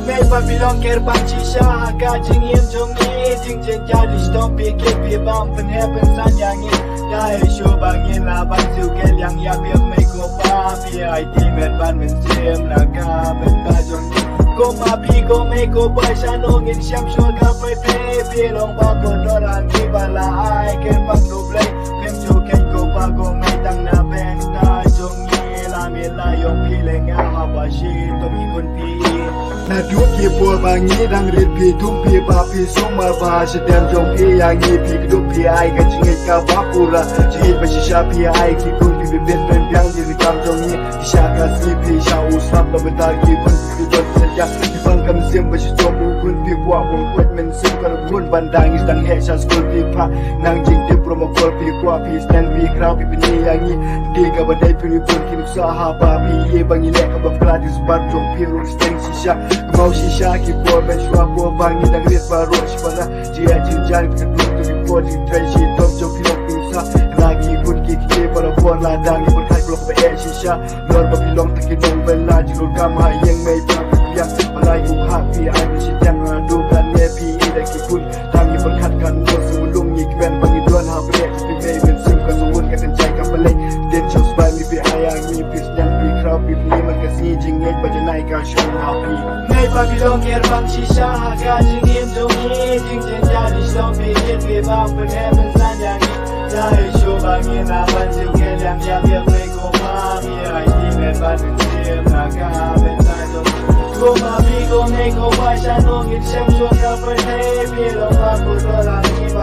ไม่ว่าพี่ลองแค่บางชีชาหากาจริงเยี่ยมจงนี้จริงเจนยาดิสต้องเพียงแค่เพียงบ้างเป็นแห่เป็นสัญญาเงี้ยได้ชัวบางเงี้ยลาบันซิวแค่ยังอยากเพียงไม่กลัวป้าพี่ไอที่เม็ดบ้านเป็นเสียมราคาเป็นตาจงนี้ก็มาพี่ก็ไม่ก็ไปฉันโง่เงินช้ำชัวกับไปเพย์พี่ลองบอกคนโดนอันที่บาลาไอแค่ฟังรูปเลยเพียงจูแค่ก็ป้าก็ไม่ตั้งหน้าเป็นตาจงนี้ลาเมียลายงพี่เลยงามาบาชีต้องมีคนพี่นาทุกที่บัวบางนี้ดังรีดพี่ทุ่มพี่บาพี่ส่งมาบาฉันเดินจงพี่อย่างนี้พี่กระดูกพี่ไอกันจริงไอ้กับบ้าปูระชีวิตไม่ใช่ชาพี่ไอที่คุณพี่เป็นเพียงที่ริกามจงนี้ที่ชาคาสีพี่ชาอุสับเราเป็นตากี่คนพี่โดนสัญญาที่ฟังคำเสียงไม่ใช่จมดูคุณพี่กว่าผมเวทมันซึ่งกันคุณบันดาลตั้งแห่ชาสกุลพี่พระนางจริงที่โปรโมทพี่กว่าพี่สแตนพี่คราวพี่เป็นนี่อย่างนี้ดีกับบันไดพี่มีคนคิดสาหาบาพี่เอบางนี้แหละกับกลาดิสบัตจงพี่รู้สเต็งชิชาเมาชิชากี่บัวเป็นชัวบัวบางนี้ดังเรียกบาโรชิปนะจีอาจินจาริกันรู้ตัวพี่บัวจิตใจชีตบจงพี่ลงพิมซาลากี่คุณกี่เก็บมาบัวลาดังยี่คนใครกลัวไปชิชานอนบ่พี่ลงตะกี้ลงเวลาจิโรกามายังไม่พอยังมาลายกูหักพี่ไอ้ไม่ใช่ยังมาดูกันเนี่ยพี่ได้กี่คุณทางยี่คนขัดกันโดนสมุนลุงยี่แกวนบางยี่ดวนหาไปเลยพี่ไม่เป็นซึ่งกันสมุนกันใจกันไปเลยเดินชอบสบายมีพี่ไอ้ยังมีพี่ยังพี่คราวพี่นี่มันก็สีจริงเองปัจจัยไหนก็ชวนหาพี่ไม่พาพี่ลงแค่บางชีชาหากาจริงเยี่ยมตรงนี้จริงเจนยาดิสต้องพี่เห็นพี่บ้างเป็นแห่เป็นสัญญางี้ได้ชัวบางยี่นาบันซิวแค่ยังอยากเพียงไม่ก็มามีไอที่แม่บ้านเป็นเสียมราคาเป็นตาจงก็มาพี่ก็ไม่ก็ไปฉันโง่เงินช้ำชัวกับไปให้พี่ลองมาพูดว่าหลังที่บา